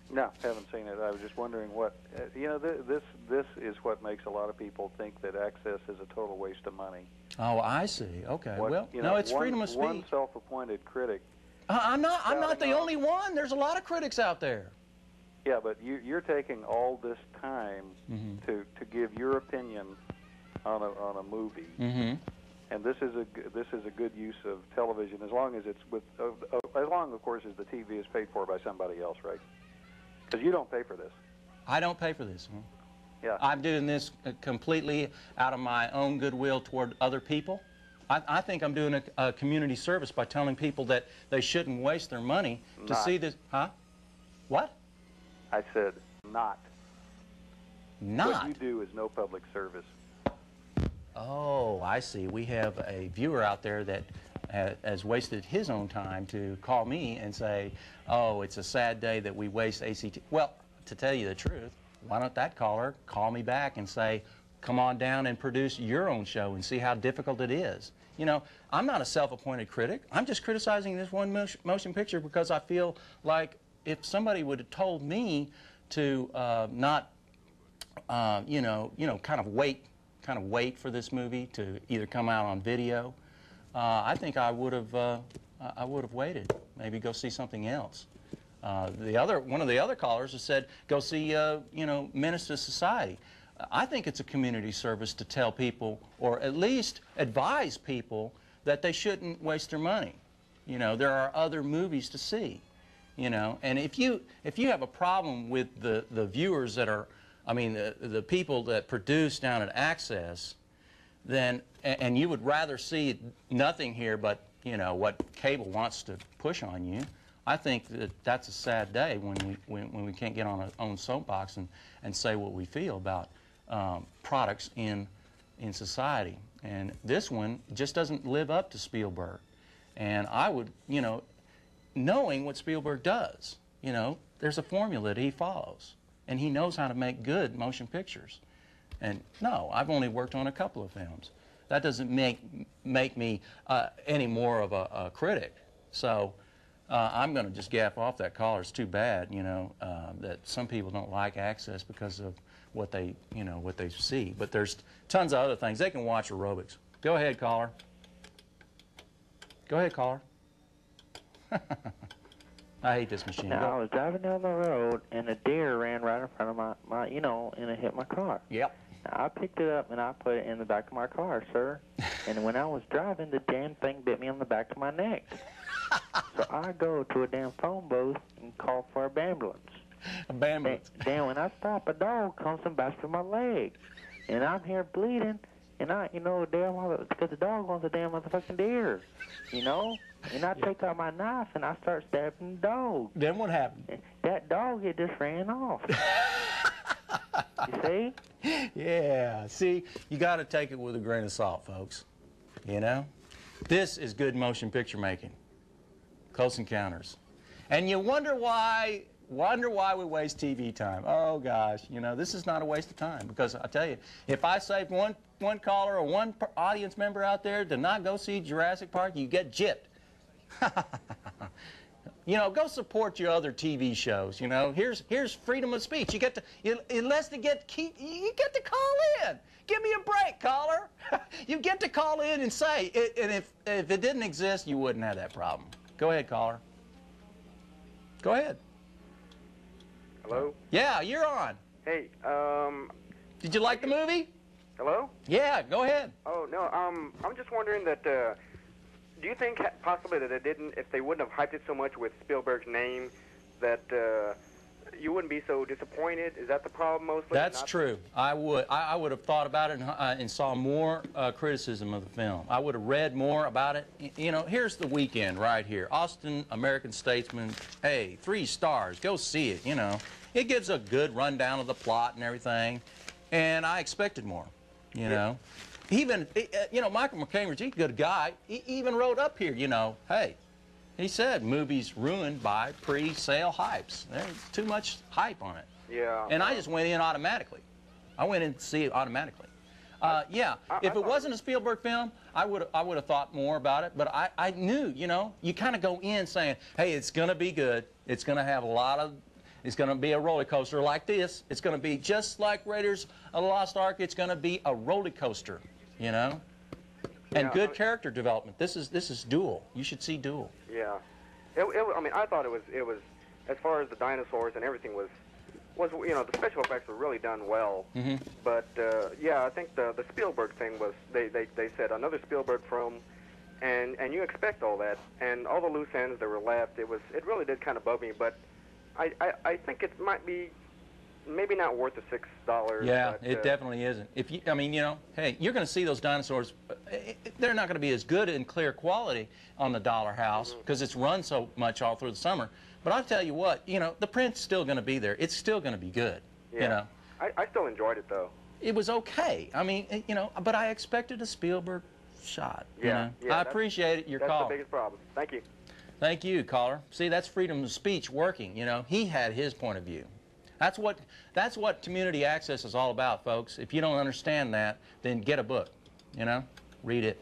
No, haven't seen it. I was just wondering what, you know, this is what makes a lot of people think that Access is a total waste of money. Oh, I see. Okay. Well, you no, know, it's freedom of speech. One self-appointed critic. I'm not the only one. There's a lot of critics out there. Yeah, but you're taking all this time to give your opinion on a movie. And this is a good use of television, as long as it's as long, of course, as the TV is paid for by somebody else, right? Because you don't pay for this. I don't pay for this. Yeah. I'm doing this completely out of my own goodwill toward other people. I think I'm doing a community service by telling people that they shouldn't waste their money to see this. Huh? What? I said not. Not? What you do is no public service. Oh, I see. We have a viewer out there that has wasted his own time to call me and say, oh, it's a sad day that we waste ACT. Well, to tell you the truth, why don't that caller call me back and say, come on down and produce your own show and see how difficult it is. You know, I'm not a self-appointed critic. I'm just criticizing this one motion picture because I feel like if somebody would have told me to not, you know, kind of wait for this movie to either come out on video, I think I would have waited. Maybe go see something else. One of the other callers has said, go see, you know, Menace to Society. I think it's a community service to tell people, or at least advise people, that they shouldn't waste their money. You know, there are other movies to see. You know, and if you have a problem with the viewers that are, I mean, the people that produce down at Access, then, and you would rather see nothing here but, you know, what cable wants to push on you, I think that that's a sad day when we can't get on our own soapbox and say what we feel about products in society. And this one just doesn't live up to Spielberg. And I would, you know, knowing what Spielberg does, you know, there's a formula that he follows. And he knows how to make good motion pictures. And no, I've only worked on a couple of films. That doesn't make me any more of a critic. So I'm going to just gap off that caller. It's too bad, you know, that some people don't like Access because of what they, you know, what they see. But there's tons of other things. They can watch aerobics. Go ahead, caller. Go ahead, caller. I hate this machine. Now, I was driving down the road, and a deer ran right in front of my you know, and it hit my car. Yep. Now, I picked it up, and I put it in the back of my car, sir. And when I was driving, the damn thing bit me on the back of my neck. So I go to a damn phone booth and call for an ambulance. A ambulance. Then when I stop, a dog comes and bites my leg. And I'm here bleeding, and you know, because the dog wants a damn motherfucking deer, you know? And I take out my knife and I start stabbing the dog. Then what happened? That dog, it just ran off. You see? Yeah. See, you got to take it with a grain of salt, folks. You know? This is good motion picture making. Close Encounters. And you wonder why we waste TV time. Oh, gosh. You know, this is not a waste of time. Because I tell you, if I saved one caller or one audience member out there to not go see Jurassic Park, you get gypped. You know, go support your other TV shows. You know, here's freedom of speech. You get to you get to call in. Give me a break, caller. You get to call in and say it, and if it didn't exist, you wouldn't have that problem. Go ahead, caller. Go ahead. Hello? Yeah, you're on. Hey, did you like the movie? Hello? Yeah, go ahead. Oh, no, I'm just wondering that, do you think possibly that if they wouldn't have hyped it so much with Spielberg's name, that you wouldn't be so disappointed? Is that the problem mostly? That's true. I would have thought about it and saw more criticism of the film. I would have read more about it. You know, here's the weekend right here. Austin American Statesman, hey, 3 stars. Go see it, you know. It gives a good rundown of the plot and everything. And I expected more, you know. Even, you know, Michael McCambridge, he's a good guy. He even wrote up here, you know, hey, he said movies ruined by pre-sale hypes. There's too much hype on it. Yeah. And I just went in automatically. I went in to see it automatically. Yeah, if it wasn't a Spielberg film, I would have thought more about it. But I knew, you know, you kind of go in saying, hey, it's going to be good. It's going to have a lot of, it's going to be a roller coaster like this. It's going to be just like Raiders of the Lost Ark. It's going to be a roller coaster, you know. And good character development. This is Duel. You should see Duel. Yeah. I mean, I thought it was, as far as the dinosaurs and everything was, you know, the special effects were really done well. Mm-hmm. But yeah, I think the Spielberg thing was, they said another Spielberg film, and you expect all that, and all the loose ends that were left. It really did kind of bug me. But I think it might be maybe not worth the $6. Yeah, but, it definitely isn't. If you, I mean, you know, hey, you're going to see those dinosaurs. They're not going to be as good in clear quality on the Dollar House because it's run so much all through the summer. But I'll tell you what, you know, the print's still going to be there. It's still going to be good. Yeah. You know. I still enjoyed it though. It was okay. I mean, you know, but I expected a Spielberg shot. Yeah. You know? Yeah, I appreciate it. Your call. That's the biggest problem. Thank you. Thank you, caller. See, that's freedom of speech working. You know, he had his point of view. That's what community access is all about, folks. If you don't understand that, then get a book. You know, read it.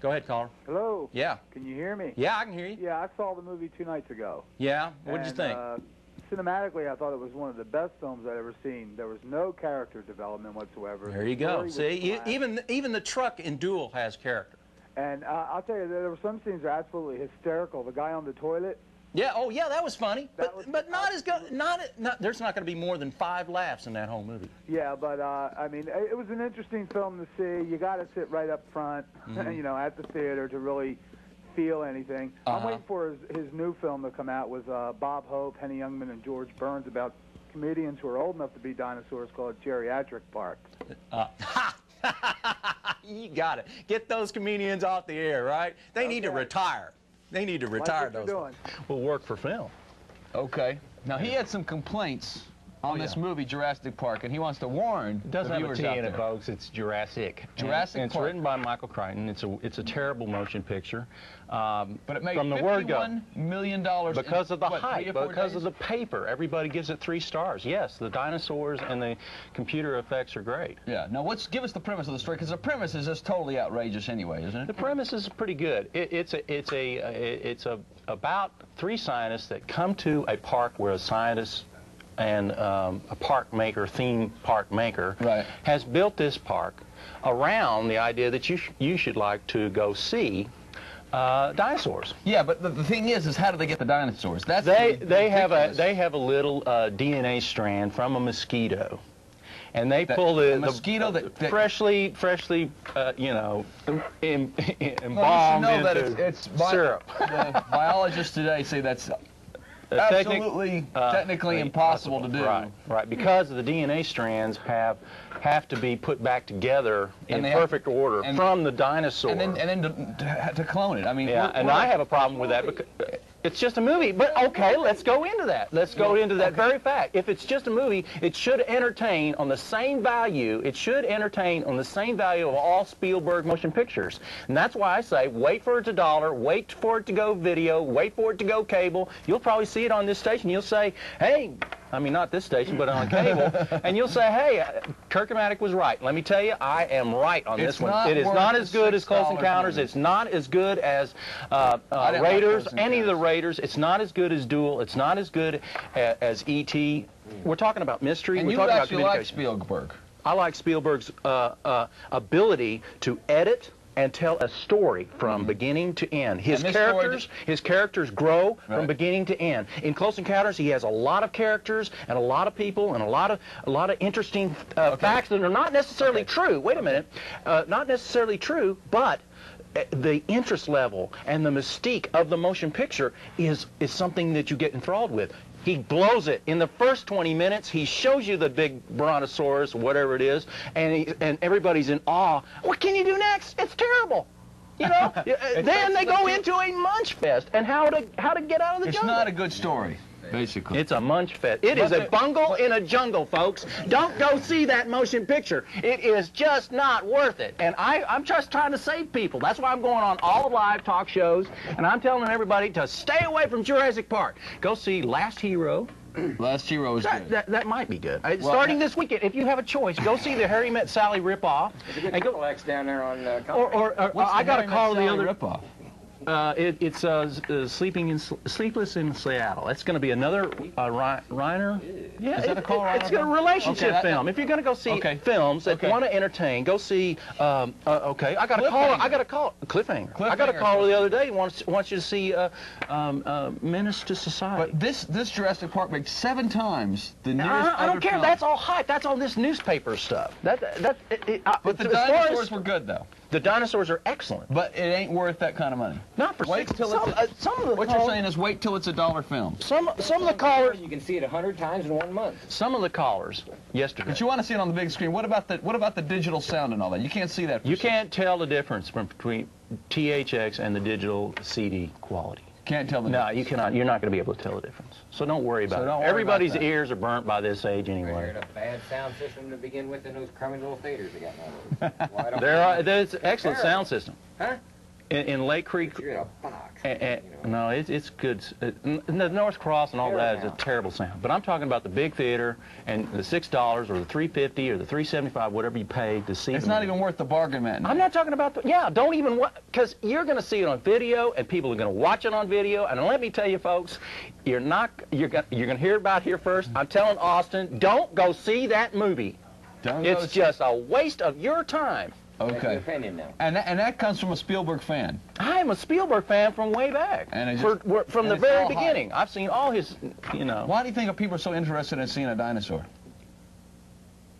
Go ahead, caller. Hello. Yeah. Can you hear me? Yeah, I can hear you. Yeah, I saw the movie 2 nights ago. Yeah. What did you think? Cinematically, I thought it was one of the best films I'd ever seen. There was no character development whatsoever. There you go. See, even the truck in Duel has character. And I'll tell you, there were some scenes that are absolutely hysterical. The guy on the toilet. Yeah. Oh, yeah. That was funny. But not as good. There's not going to be more than 5 laughs in that whole movie. Yeah, but I mean, it was an interesting film to see. You got to sit right up front, you know, at the theater to really feel anything. I'm waiting for his new film to come out with Bob Hope, Henny Youngman, and George Burns about comedians who are old enough to be dinosaurs called Geriatric Park. You got it. Get those comedians off the air, right? They need to retire. They need to retire those. Will work for film. Okay. Now, he had some complaints on this movie, Jurassic Park, and he wants to warn the viewers It doesn't have a T out in there. it, folks. It's Jurassic. Jurassic It's Park. written by Michael Crichton. It's a terrible motion picture. But it made from the word go. $51 million Because of the hype, 3 or 4 because days? of the paper. Everybody gives it 3 stars. Yes, the dinosaurs and the computer effects are great. Yeah. Now, give us the premise of the story, because the premise is just totally outrageous anyway, isn't it? The premise is pretty good. It's about 3 scientists that come to a park where a scientist and a theme park maker, has built this park around the idea that you should like to go see dinosaurs. Yeah, but the thing is how do they get the dinosaurs? That's they have a little DNA strand from a mosquito, and they pull the mosquito that freshly you know, embalmed well, into it's syrup. The biologists today say that's absolutely technically impossible to do. Right, because the DNA strands have to be put back together in perfect order from the dinosaur. And then to clone it. I mean, yeah, I have a problem with that because it's just a movie. But okay, let's go into that. Let's go into that very fact. If it's just a movie, it should entertain on the same value. It should entertain on the same value of all Spielberg motion pictures. And that's why I say wait for it to $1, wait for it to go video, wait for it to go cable. You'll probably see it on this station. You'll say, hey, I mean, not this station, but on cable, and you'll say, hey, Kirk-O-Matic was right. Let me tell you, I am right on this one. It is not as good as Close Encounters. It's not as good as Raiders, any of the Raiders. It's not as good as Duel. It's not as good as E.T. We're talking about mystery. And We're you talking about actually like Spielberg. I like Spielberg's ability to edit and tell a story from beginning to end. His characters grow from beginning to end. In Close Encounters, he has a lot of characters and a lot of people and a lot of interesting facts that are not necessarily true. Wait a minute, not necessarily true, but the interest level and the mystique of the motion picture is something that you get enthralled with. He blows it. In the first 20 minutes, he shows you the big brontosaurus, whatever it is, and everybody's in awe. What can you do next? It's terrible. You know? Then they go into a munch fest and how to get out of the jungle. It's not a good story. Basically. It's a munch fest. It is a bungle in a jungle, folks. Don't go see that motion picture. It is just not worth it. And I'm just trying to save people. That's why I'm going on all the live talk shows, and I'm telling everybody to stay away from Jurassic Park. Go see Last Hero. Last Hero is good. That might be good. Starting this weekend, if you have a choice, go see the Harry Met Sally ripoff. There's a good complex down there on I got a call the other ripoff. It's Sleepless in Seattle. It's going to be another Reiner. Yeah, is that a call? It's a relationship film. If you're going to go see films that want to entertain, go see. Okay, I got a call. Cliffhanger. I got a call the other day. Wants you to see Menace to Society. But this Jurassic Park makes 7 times the nearest. I don't care. Film. That's all hype. That's all this newspaper stuff. But the dinosaurs were good though. The dinosaurs are excellent. But it ain't worth that kind of money. Not for wait till what you're saying is wait till it's a $1 film. Some of the callers you can see it 100 times in 1 month. Some of the callers yesterday. But you want to see it on the big screen. What about the digital sound and all that? You can't see that. You can't tell the difference between THX and the digital CD quality. Can't tell the difference. No, you cannot. You're not going to be able to tell the difference. So don't worry about it. Everybody's ears are burnt by this age anyway. They had a bad sound system to begin with in those crummy little theaters they got now. There's an excellent sound system. Huh? In Lake Creek. You're in a box. No, it's good. The North Cross and all that is a terrible sound. But I'm talking about the big theater and the $6 or the $3.50 or the $3.75, whatever you pay to see. It's not even worth the bargain, man. I'm not talking about don't even because you're going to see it on video and people are going to watch it on video. And let me tell you, folks, you're going to hear about it here first. I'm telling Austin, don't go see that movie. It's just a waste of your time. Okay. And that comes from a Spielberg fan. I'm a Spielberg fan from way back. And from the very beginning. I've seen all his, Why do you think people are so interested in seeing a dinosaur?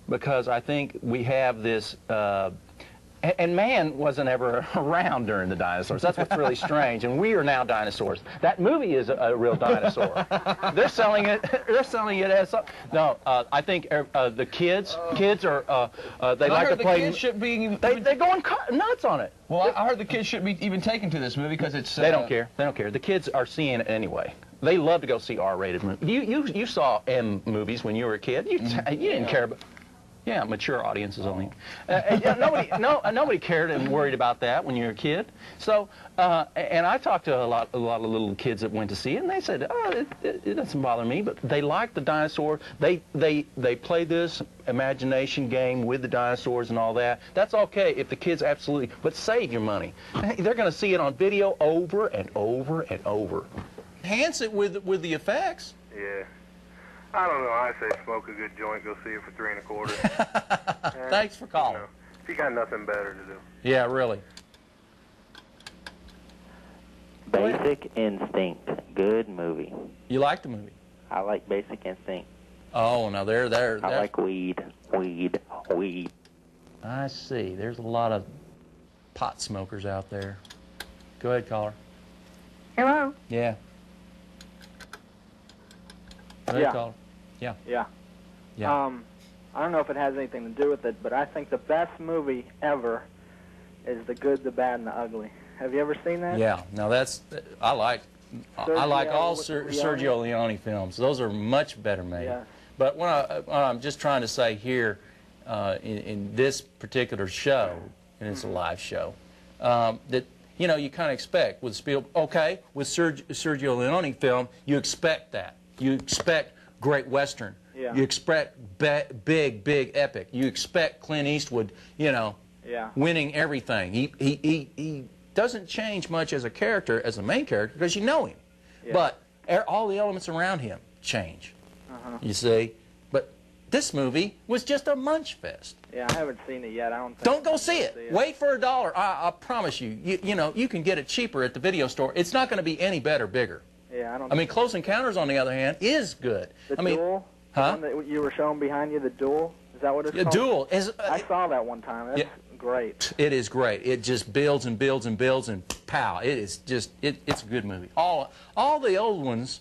Because I think we have this, and man wasn't ever around during the dinosaurs. That's what's really strange. And we are now dinosaurs. That movie is a real dinosaur. They're selling it. They're selling it as no. I think the kids are they like to play. The kids should be. They're going nuts on it. Well, I heard the kids shouldn't be even taken to this movie because it's. They don't care. They don't care. The kids are seeing it anyway. They love to go see R-rated movies. You saw M movies when you were a kid. You didn't care about. Yeah, mature audiences only. Nobody cared and worried about that when you were a kid. So, and I talked to a lot of little kids that went to see it, and they said, "Oh, it doesn't bother me." But they like the dinosaur. They play this imagination game with the dinosaurs and all that. That's okay if the kids absolutely. But save your money. They're going to see it on video over and over and over. Enhance it with the effects. Yeah. I don't know. I say smoke a good joint, go see it for $3 1/4. Thanks for calling. If you got nothing better to do. Yeah, really. Basic Instinct. Good movie. You like the movie? I like Basic Instinct. Oh, now there. I like weed. I see. There's a lot of pot smokers out there. Go ahead, caller. Hello? Yeah. Go ahead, caller. Yeah. I don't know if it has anything to do with it, but I think the best movie ever is The Good, the Bad, and the Ugly. Have you ever seen that? Yeah. No, I like all Sergio Leone films. Those are much better made. Yeah. But what I'm just trying to say here, in this particular show, and it's a live show, that you kind of expect with with Sergio Leone film, you expect that. You expect great Western. Yeah. You expect big epic. You expect Clint Eastwood, winning everything. He doesn't change much as a character, as a main character, because you know him. Yeah. But all the elements around him change. You see? But this movie was just a munch fest. Yeah, I haven't seen it yet. Don't go see it. Wait for $1. I promise you. You can get it cheaper at the video store. It's not going to be any better, bigger. Yeah, I mean, Close Encounters, on the other hand, is good. Duel? Huh? The one that you were showing behind you, The Duel? Is that what it's called? Duel. I saw that one time. That's great. It is great. It just builds and builds and builds and pow. It is just, it's a good movie. All the old ones,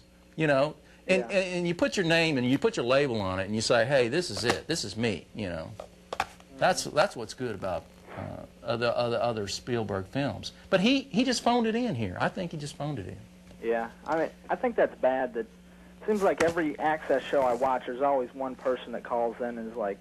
And you put your name and you put your label on it and you say, hey, this is it. This is me, you know. That's what's good about other Spielberg films. But he just phoned it in here. I think he just phoned it in. Yeah, I mean, I think that's bad. That it seems like every Access show I watch, there's always one person that calls in and is like,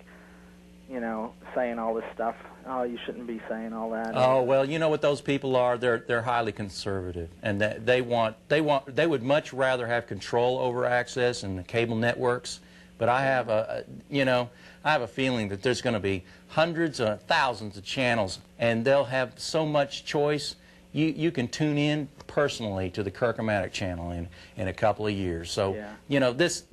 you know, saying all this stuff. Oh, you shouldn't be saying all that. Oh, well, you know what those people are? They're highly conservative, and they would much rather have control over Access and the cable networks. But I have a feeling that there's going to be hundreds or thousands of channels, and they'll have so much choice. You can tune in personally to the Kirk-O-Matic channel in a couple of years. So, you know, this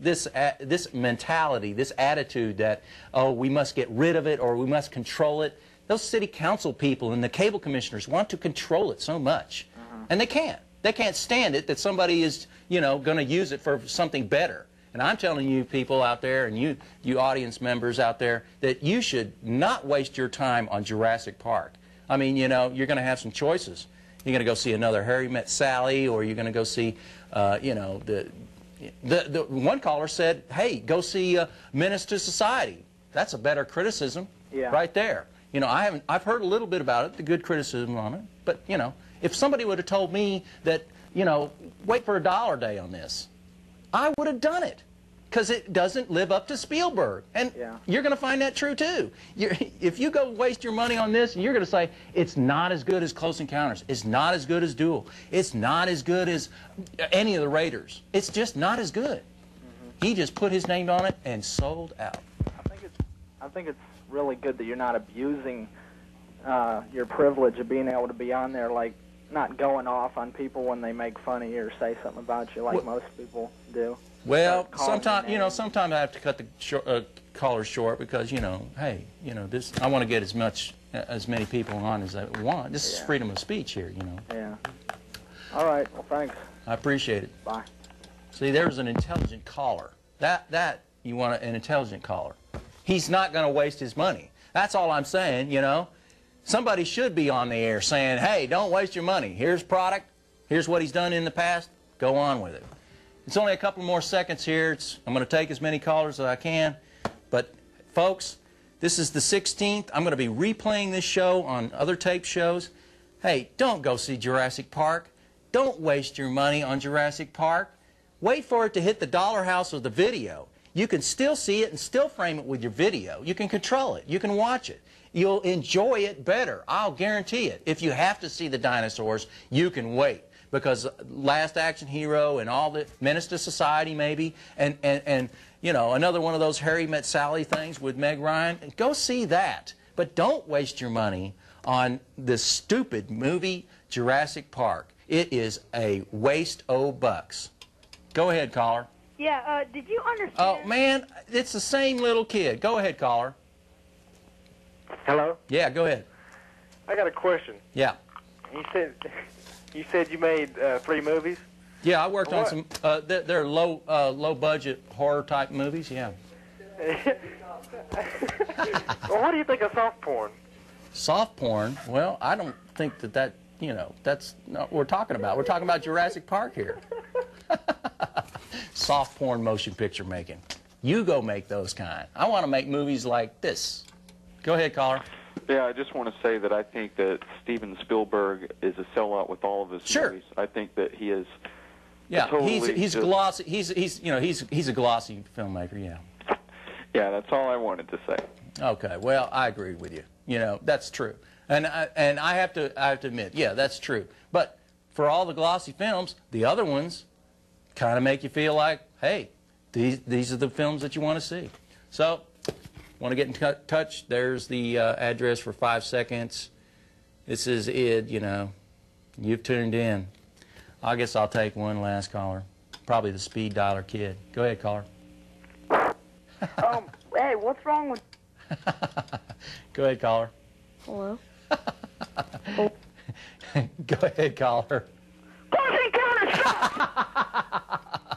mentality, this attitude that, oh, we must get rid of it or we must control it, those city council people and the cable commissioners want to control it so much. And they can't. They can't stand it that somebody is, you know, going to use it for something better. And I'm telling you people out there and you audience members out there that you should not waste your time on Jurassic Park. I mean, you know, you're going to have some choices. You're going to go see another Harry Met Sally, or you're going to go see, you know, the one caller said, hey, go see Menace to Society. That's a better criticism right there. You know, I've heard a little bit about it, the good criticism on it. But, you know, if somebody would have told me that, you know, wait for $1 day on this, I would have done it. Because it doesn't live up to Spielberg. And you're going to find that true, too. If you go waste your money on this, you're going to say, it's not as good as Close Encounters. It's not as good as Duel. It's not as good as any of the Raiders. It's just not as good. He just put his name on it and sold out. I think it's really good that you're not abusing your privilege of being able to be on there, like not going off on people when they make fun of you or say something about you like most people do. Well, sometimes, you know, sometimes I have to cut the callers short because, you know, hey, you know, this, I want to get as many people on as I want. This is freedom of speech here, you know. Yeah. All right. Well, thanks. I appreciate it. Bye. See, there's an intelligent caller. That you want an intelligent caller. He's not going to waste his money. That's all I'm saying, you know. Somebody should be on the air saying, hey, don't waste your money. Here's product. Here's what he's done in the past. Go on with it. It's only a couple more seconds here. I'm going to take as many callers as I can. But, folks, this is the 16th. I'm going to be replaying this show on other tape shows. Hey, don't go see Jurassic Park. Don't waste your money on Jurassic Park. Wait for it to hit the dollar house of the video. You can still see it and still frame it with your video. You can control it. You can watch it. You'll enjoy it better. I'll guarantee it. If you have to see the dinosaurs, you can wait. Because Last Action Hero and all the Menace to Society maybe, and you know, another one of those Harry Met Sally things with Meg Ryan, go see that. But don't waste your money on this stupid movie, Jurassic Park. It is a waste of bucks. Go ahead, caller. Yeah, did you understand? Oh, man, it's the same little kid. Go ahead, caller. Hello? Yeah, go ahead. I got a question. Yeah. You said you made 3 movies? Yeah, I worked on some, they're low budget horror type movies, yeah. Well, what do you think of soft porn? Soft porn? Well, I don't think that, you know, that's not what we're talking about. We're talking about Jurassic Park here. Soft porn motion picture making. You go make those kind. I want to make movies like this. Go ahead, caller. Yeah, I just want to say that I think that Steven Spielberg is a sellout with all of his movies. I think that he is. Yeah, totally he's glossy. He's you know he's a glossy filmmaker. Yeah. Yeah, that's all I wanted to say. Okay, well I agree with you. You know that's true, and I have to admit, yeah, that's true. But for all the glossy films, the other ones kind of make you feel like, hey, these are the films that you want to see. So. Want to get in touch? There's the address for 5 seconds. This is ID, you know. You've tuned in. I guess I'll take one last caller. Probably the speed dialer kid. Go ahead, caller. Hey, what's wrong with... Go ahead, caller. Hello? Go ahead, caller.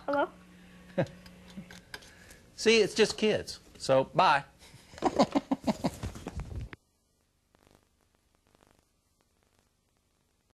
Hello? See, it's just kids. So, bye.